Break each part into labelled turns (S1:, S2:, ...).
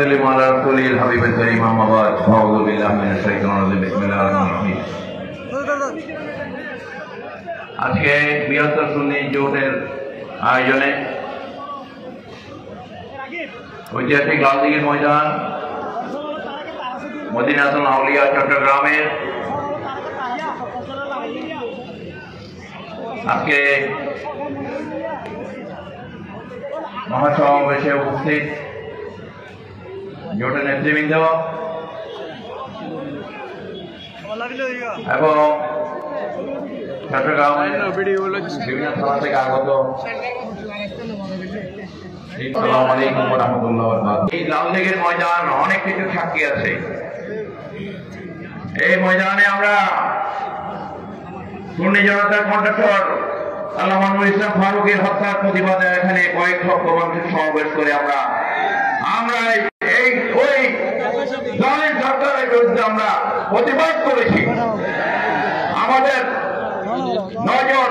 S1: وسلم على رسوله الحبيب الكريم أما بعد أعوذ بالله من الشيطان الرجيم بسم الله الرحمن الرحيم আজকে বৃহত্তর সুন্নি জোটের আয়োজনে ঐতিহাসিক লালদিঘির ময়দান মদিনাতুল আউলিয়া চট্টগ্রামের আজকে মহাসমাবেশে উপস্থিত জোটের নেতৃবৃন্দ এবং চট্টগ্রামের বিভিন্ন থানা থেকে আগত আসসালামু আলাইকুম ওয়া রাহমাতুল্লাহি ওয়া বারাকাতুহু। এই লালদিঘির ময়দান অনেক কিছু সাক্ষী আছে। এই ময়দানে আমরা সুন্নি জনতার কণ্ঠস্বর আল্লামা নুরুল ইসলাম ফারুকের হত্যার প্রতিবাদে এখানে কয়েক লক্ষ মানুষের সমাবেশ করে আমরা এই ওই জালেম সরকারের বিরুদ্ধে আমরা প্রতিবাদ করেছি। আমাদের 9 জন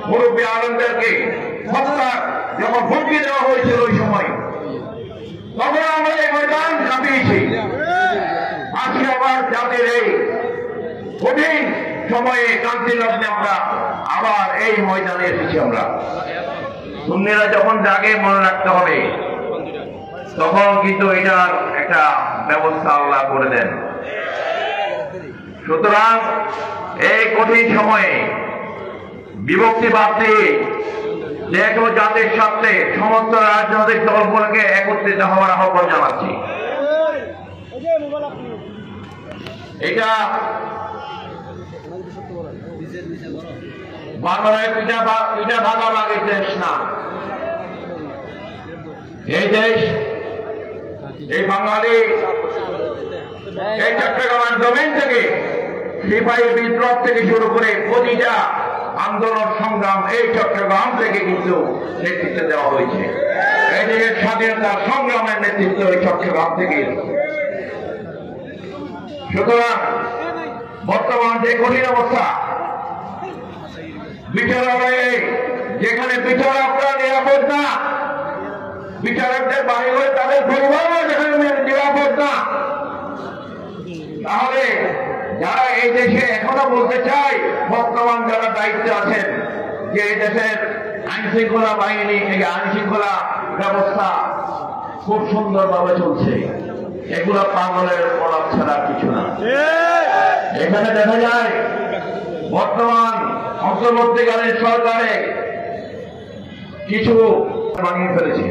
S1: মুরব্বী আলেমদেরকে হত্যার যখন হুমকি দেওয়া হয়েছিল ওই সময় তখন আমরা এই ময়দান কাঁপিয়েছি। আজকে আবার জাতির এই কঠিন সময়ে ক্রান্তির লগ্নে আমরা আবার এই ময়দানে এসেছি। আমরা সুন্নিরা যখন জাগে মনে রাখতে হবে তখন কিন্তু এটার একটা ব্যবস্থা আল্লাহ করে দেন। সুতরাং এই কঠিন সময়ে বিভক্তিবাদ দিয়ে যে কোনো জাতির স্বার্থে সমস্ত রাজনৈতিক দলগুলোকে একত্রিত হওয়ার আহ্বান জানাচ্ছি। এটা বাংলায় পিঠা ভাগা ভাগের দেশ না। এই দেশ এই বাঙালি এই চট্টগ্রামের জমিন থেকে সিপাহী বিপ্লব থেকে শুরু করে প্রতিটা আন্দোলন সংগ্রাম এই চট্টগ্রাম থেকে কিন্তু নেতৃত্ব দেওয়া হয়েছে। এই দেশের স্বাধীনতার সংগ্রামের নেতৃত্ব এই চট্টগ্রাম থেকে। সুতরাং বর্তমান যে কঠিন অবস্থা বিচারালয়ে যেখানে বিচারকরা নিরাপদ না, বিচারকদের বাড়ি হয়ে তাদের পরিবারও যেখানে নিরাপদ না, তাহলে যারা এই দেশে এখনো বলতে চায় বর্তমান যারা দায়িত্বে আছেন যে এই দেশের আইন শৃঙ্খলা বাহিনী এই আইন শৃঙ্খলা ব্যবস্থা খুব সুন্দরভাবে চলছে, এগুলা পাগলের প্রলাপ ছাড়া কিছু না। এখানে দেখা যায় বর্তমান অন্তর্বর্তীকালীন সরকারে কিছু বানিয়ে ফেলেছে।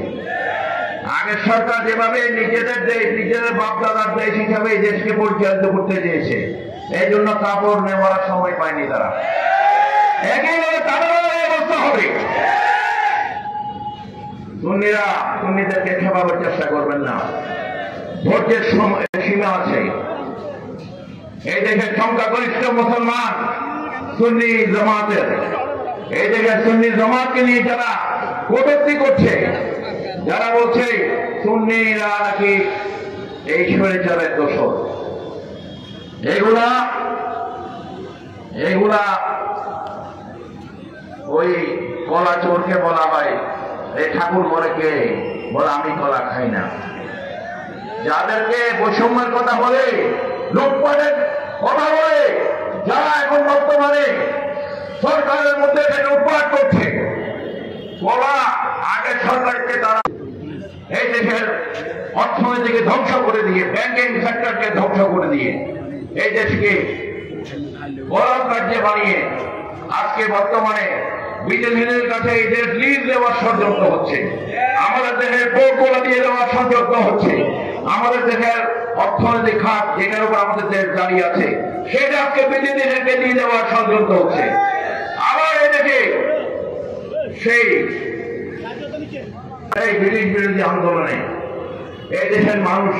S1: আগের সরকার যেভাবে নিজেদের দেশ নিজেদের বাপদাদার দেশ হিসাবে এই দেশকে পরিচালিত করতে চেয়েছে, এই জন্য কাপড় নেওয়ার সময় পায়নি তারা। একইভাবে তাদেরও এই অবস্থা হবে। সুন্নিদেরকে খেপাবার চেষ্টা করবেন না। ধৈর্যের সীমা আছে। এই দেশের সংখ্যাগরিষ্ঠ মুসলমান সুন্নি জামাতের, এই দেশের সুন্নি জামাতকে নিয়ে যারা কটূক্তি করছে, যারা বলছে সুন্নিরা নাকি এই স্বৈরাচারের দোষর, এগুলা ওই কলা চোরকে বলা হয় এই ঠাকুর মরে কে বলে আমি কলা খাই না। যাদেরকে বৈষম্যের কথা বলে, লুটপাটের কথা বলে, যারা এখন বর্তমানে সরকারের মধ্যে লুটপাট করছে, বলা আগের সরকারকে তারা এই দেশের অর্থনীতিকে ধ্বংস করে দিয়ে, ব্যাংকিং সেক্টরকে ধ্বংস করে দিয়ে এই দেশকে বড় কার্যে বানিয়ে আজকে বর্তমানে বিদেশিদের কাছে এই দেশ লিজ দেওয়ার ষড়যন্ত্র হচ্ছে, আমাদের দেশের পোর্টগুলো দিয়ে দেওয়ার ষড়যন্ত্র হচ্ছে, আমাদের দেশের অর্থনৈতিক খাত যেটার উপর আমাদের দেশ দাঁড়িয়ে আছে সেটা আজকে বিদেশিদেরকে দিয়ে দেওয়ার ষড়যন্ত্র হচ্ছে। আবার এই দেশে সেই ব্রিটিশ বিরোধী আন্দোলনে এই দেশের মানুষ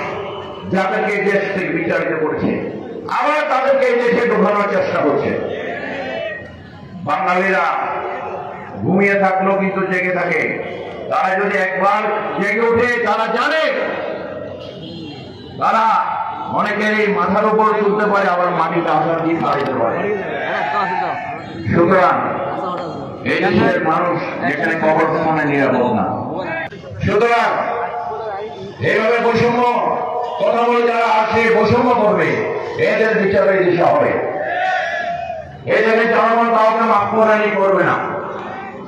S1: যাদেরকে এই দেশ থেকে বিচারিত করছে আবার তাদেরকে এই দেশে ঢোকানোর চেষ্টা করছে। বাঙালিরা ঘুমিয়ে থাকলেও কিন্তু জেগে থাকে। তারা যদি একবার জেগে ওঠে তারা জানে, তারা অনেকেরই মাথার উপর তুলতে পারে, আবার মাটিটা আসার দিয়ে দাঁড়াতে পারে। সুতরাং এই দেশের মানুষ যেখানে কবর সমানে নিরাপদ না। সুতরাং এইভাবে বৈষম্য কথা বলে যারা আসে বৈষম্য করবে, এদের বিচার এই দেশে হবে। এই দেশে জনগণ কাউকে মাফ করবে না।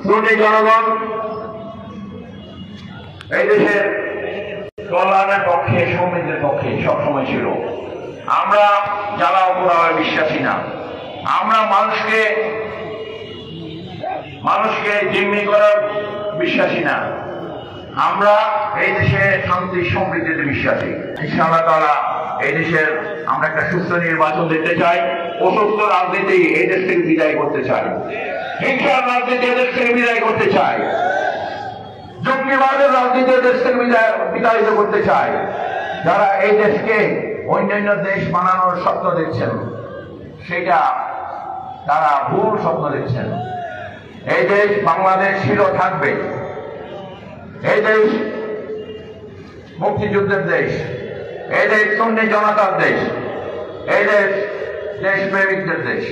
S1: সুন্নি জনগণ এই দেশের কল্যাণের পক্ষে, সমৃদ্ধির পক্ষে সবসময় ছিল। আমরা জ্বালাও পোড়াওয়ায় বিশ্বাসী না। আমরা মানুষকে জিম্মি করার বিশ্বাসী না। আমরা এই দেশে শান্তি সমৃদ্ধিতে বিশ্বাসী। ইনশাআল্লাহ তাআলা এই দেশের আমরা একটা সুস্থ নির্বাচন দিতে চাই। অসুস্থ রাজনীতি এই দেশ থেকে বিদায় করতে চাই। হিংসার রাজনীতি এই দেশ থেকে বিদায় করতে চাই। জঙ্গিবাদের রাজনীতি এই দেশ থেকে বিতাড়িত করতে চাই। যারা এই দেশকে অন্যান্য দেশ বানানোর স্বপ্ন দেখছেন, সেটা তারা ভুল স্বপ্ন দেখছেন। এই দেশ বাংলাদেশ ছিল, থাকবে। এই দেশ মুক্তিযুদ্ধের দেশ, এই দেশ সুন্নি জনতার দেশ, এই দেশ দেশপ্রেমিকদের দেশ।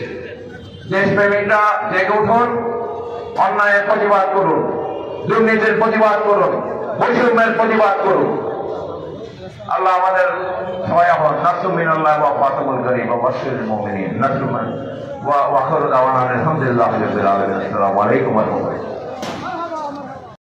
S1: দেশপ্রেমিকরা জেগে উঠুন, অন্যায়ের প্রতিবাদ করুন, দুর্নীতির প্রতিবাদ করুন, বৈষম্যের প্রতিবাদ করুন। আল্লাহ আমাদের সবাই এখন নাসরুম মিনাল্লাহ ওয়া ফাতহুল করিম ওয়া বাশশিরিল মুমিনিন। নাসরুম ওয়া আখিরু দাওয়ানা আলহামদুলিল্লাহি রাব্বিল আলামিন। আসসালামু আলাইকুম ওয়া রাহমাতুল্লাহ।